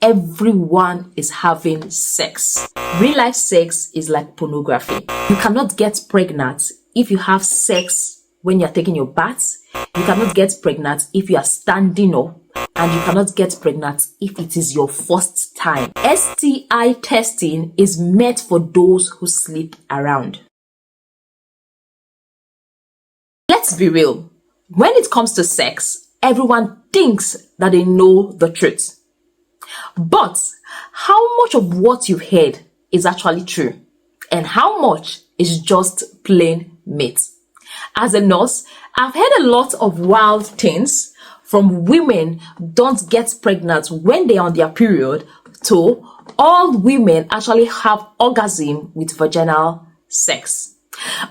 everyone is having sex. Real life sex is like pornography. You cannot get pregnant if you have sex when you're taking your bath. You cannot get pregnant if you are standing up. And you cannot get pregnant if it is your first time. STI testing is meant for those who sleep around. Let's be real. When it comes to sex, everyone thinks that they know the truth. But how much of what you've heard is actually true? And how much is just plain myth? As a nurse, I've heard a lot of wild things, from women don't get pregnant when they are on their period to all women actually have orgasm with vaginal sex.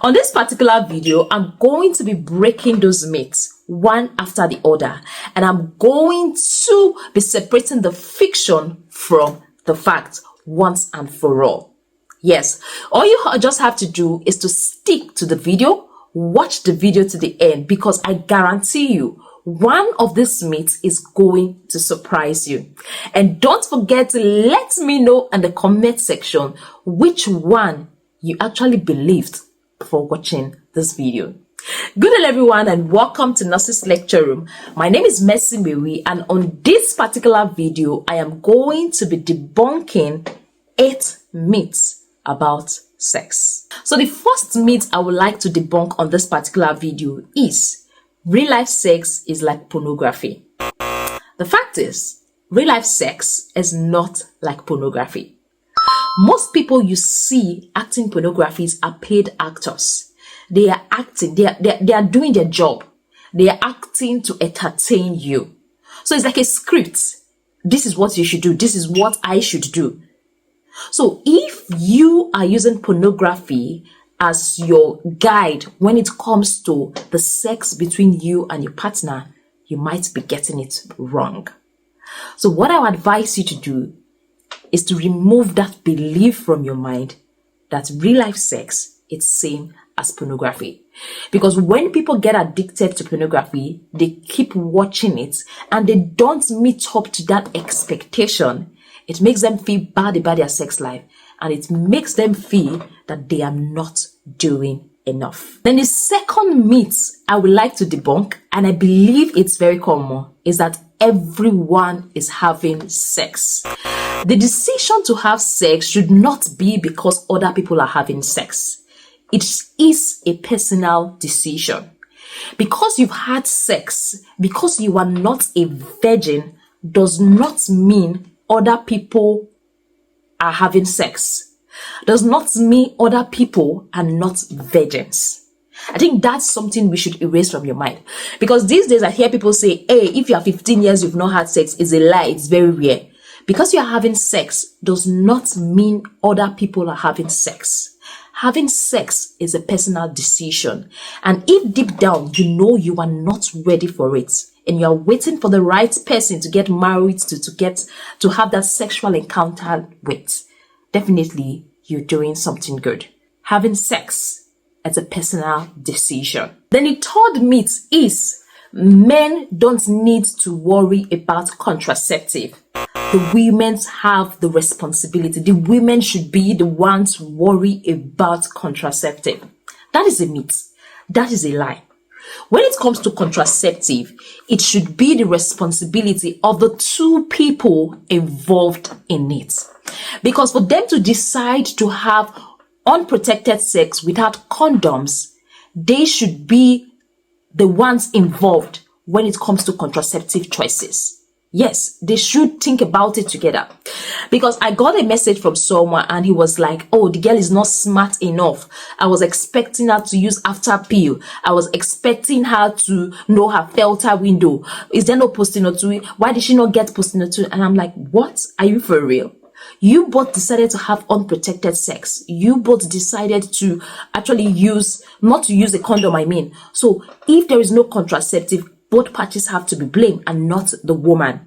On this particular video, I'm going to be breaking those myths one after the other, and I'm going to be separating the fiction from the fact once and for all. Yes, all you just have to do is to stick to the video, watch the video to the end, because I guarantee you, one of these myths is going to surprise you. And don't forget to let me know in the comment section which one you actually believed before watching this video. Good day everyone, and welcome to Nurses Lecture Room. My name is Mercy Mary, and on this particular video, I am going to be debunking 8 myths about sex. So the first myth I would like to debunk on this particular video is real life sex is like pornography. The fact is, real life sex is not like pornography. Most people you see acting pornographies are paid actors. They are acting, they are doing their job. They are acting to entertain you. So it's like a script. This is what you should do. This is what I should do. So if you are using pornography as your guide when it comes to the sex between you and your partner, you might be getting it wrong. So what I would advise you to do is to remove that belief from your mind that real life sex is same as pornography. Because when people get addicted to pornography, they keep watching it and they don't meet up to that expectation. It makes them feel bad about their sex life, and it makes them feel that they are not doing enough. Then the second myth I would like to debunk, and I believe it's very common, is that everyone is having sex. The decision to have sex should not be because other people are having sex. It is a personal decision. Because you've had sex, because you are not a virgin, does not mean other people are having sex. Does not mean other people are not virgins. I think that's something we should erase from your mind. Because these days I hear people say, hey, if you are 15 years, you've not had sex, it's a lie, it's very rare. Because you are having sex does not mean other people are having sex. Having sex is a personal decision. And if deep down you know you are not ready for it, and you are waiting for the right person to get married to have that sexual encounter with, definitely you're doing something good. Having sex is a personal decision. Then the third myth is men don't need to worry about contraceptive. The women have the responsibility. The women should be the ones to worry about contraceptive. That is a myth. That is a lie. When it comes to contraceptive, it should be the responsibility of the two people involved in it. Because for them to decide to have unprotected sex without condoms, they should be the ones involved when it comes to contraceptive choices. Yes, they should think about it together. Because I got a message from someone and he was like, oh, the girl is not smart enough. I was expecting her to use after pill. I was expecting her to know her filter window. Is there no postinatal? Why did she not get postinatal? And I'm like, what? Are you for real? You both decided to have unprotected sex. You both decided to actually not to use a condom, I mean. So if there is no contraceptive, both parties have to be blamed and not the woman.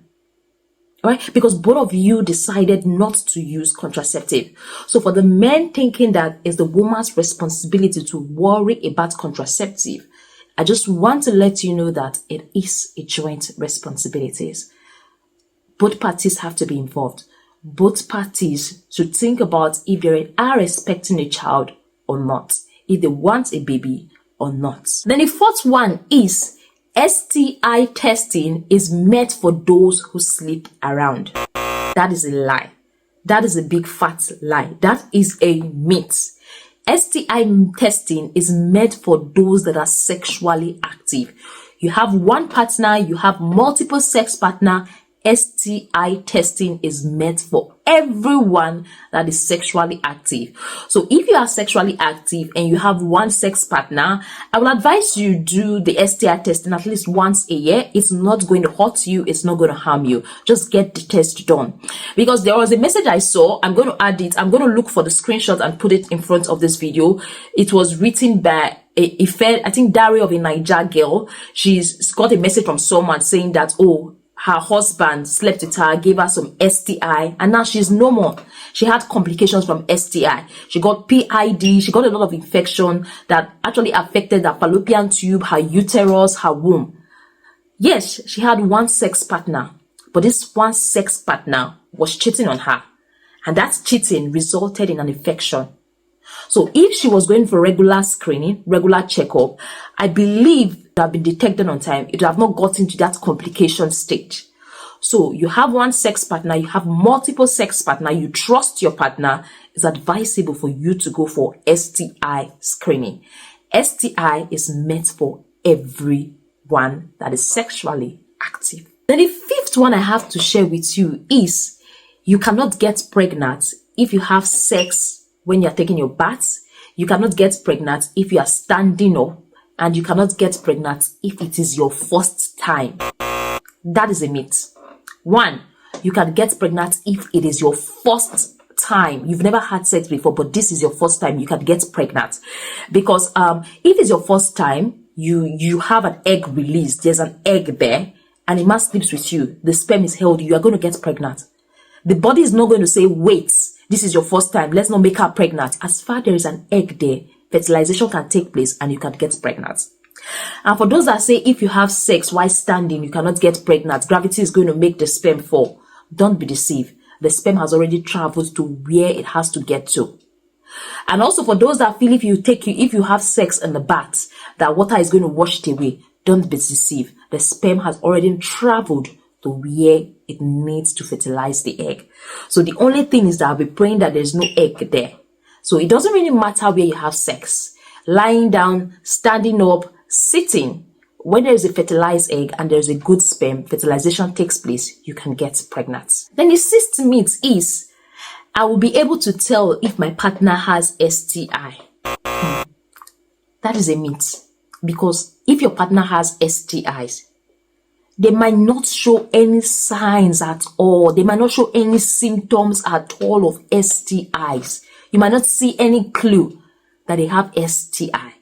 Right? Because both of you decided not to use contraceptive. So for the men thinking that it's the woman's responsibility to worry about contraceptive, I just want to let you know that it is a joint responsibility. both parties have to be involved. Both parties should think about if they are expecting a child or not, if they want a baby or not. Then the fourth one is STI testing is meant for those who sleep around. That is a lie. That is a big fat lie. That is a myth. STI testing is meant for those that are sexually active. You have one partner, you have multiple sex partner. STI testing is meant for everyone that is sexually active. So if you are sexually active and you have one sex partner, I will advise you do the STI testing at least once a year. It's not going to hurt you. It's not going to harm you. Just get the test done. Because there was a message I saw. I'm going to add it. I'm going to look for the screenshot and put it in front of this video. It was written by I think Diary of a Niger girl. She's got a message from someone saying that, oh, her husband slept with her, gave her some STI, and now she's no more. She had complications from STI. She got PID. She got a lot of infection that actually affected her fallopian tube, her uterus, her womb. Yes, she had one sex partner, but this one sex partner was cheating on her, and that cheating resulted in an infection. So if she was going for regular screening, regular checkup, I believe it would have been detected on time. It would have not gotten to that complication stage. So you have one sex partner, you have multiple sex partner, you trust your partner. It's advisable for you to go for STI screening. STI is meant for everyone that is sexually active. Then the fifth one I have to share with you is you cannot get pregnant if you have sex when you're taking your bath. You cannot get pregnant if you are standing up, and you cannot get pregnant if it is your first time. That is a myth. One, you can get pregnant if it is your first time. You've never had sex before, but this is your first time, you can get pregnant. Because if it's your first time, you have an egg released. There's an egg there, and a man sleeps with you. The sperm is held. You are going to get pregnant. The body is not going to say, wait, this is your first time, let's not make her pregnant. As far as there is an egg there, fertilization can take place and you can get pregnant. And for those that say if you have sex while standing, you cannot get pregnant, gravity is going to make the sperm fall. Don't be deceived. The sperm has already traveled to where it has to get to. And also for those that feel if you have sex in the bath, that water is going to wash it away. Don't be deceived. The sperm has already traveled to where it needs to fertilize the egg. So the only thing is that I'll be praying that there's no egg there. So it doesn't really matter where you have sex. Lying down, standing up, sitting. When there is a fertilized egg and there's a good sperm, fertilization takes place, you can get pregnant. Then the sixth myth is, I will be able to tell if my partner has STI. That is a myth. Because if your partner has STIs, they might not show any signs at all. They might not show any symptoms at all of STIs. You might not see any clue that they have STI.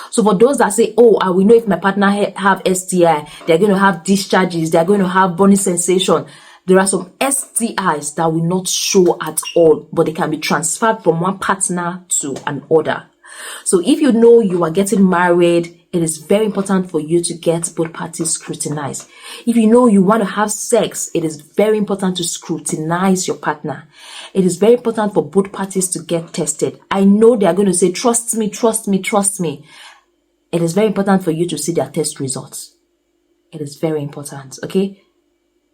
So for those that say, oh, I will know if my partner have STI, they're going to have discharges, they're going to have burning sensation. There are some STIs that will not show at all, but they can be transferred from one partner to another. So if you know you are getting married, it is very important for you to get both parties scrutinized. If you know you want to have sex, it is very important to scrutinize your partner. It is very important for both parties to get tested. I know they are going to say, trust me, trust me, trust me. It is very important for you to see their test results. It is very important, okay?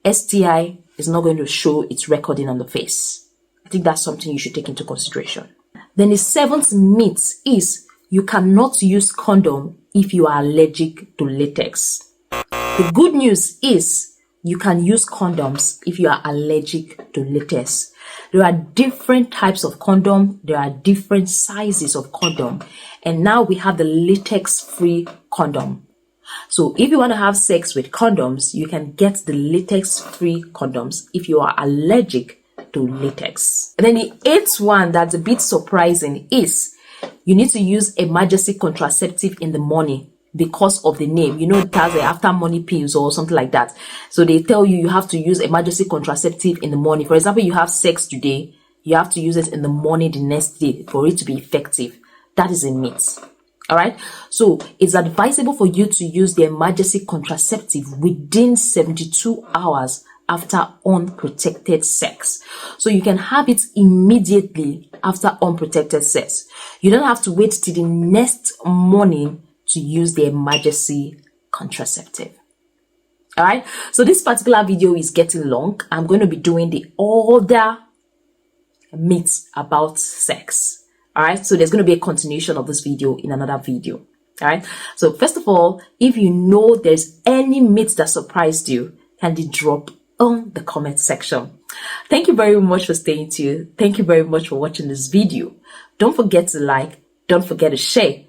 STI is not going to show its recording on the face. I think that's something you should take into consideration. Then the seventh myth is you cannot use condom if you are allergic to latex. The good news is you can use condoms if you are allergic to latex. There are different types of condom. There are different sizes of condom. And now we have the latex-free condom. So if you want to have sex with condoms, you can get the latex-free condoms if you are allergic to latex. And then the eighth one that's a bit surprising is you need to use emergency contraceptive in the morning because of the name. You know, it has after money pills or something like that. So they tell you you have to use emergency contraceptive in the morning. For example, you have sex today, you have to use it in the morning the next day for it to be effective. That is a myth. All right. So it's advisable for you to use the emergency contraceptive within 72 hours after unprotected sex. So you can have it immediately after unprotected sex. You don't have to wait till the next morning to use the emergency contraceptive. All right. So this particular video is getting long. I'm going to be doing the other myths about sex. All right. So there's going to be a continuation of this video in another video. All right. So first of all, if you know there's any myth that surprised you, kindly drop on the comment section. Thank you very much for staying tuned. Thank you very much for watching this video. Don't forget to like, don't forget to share,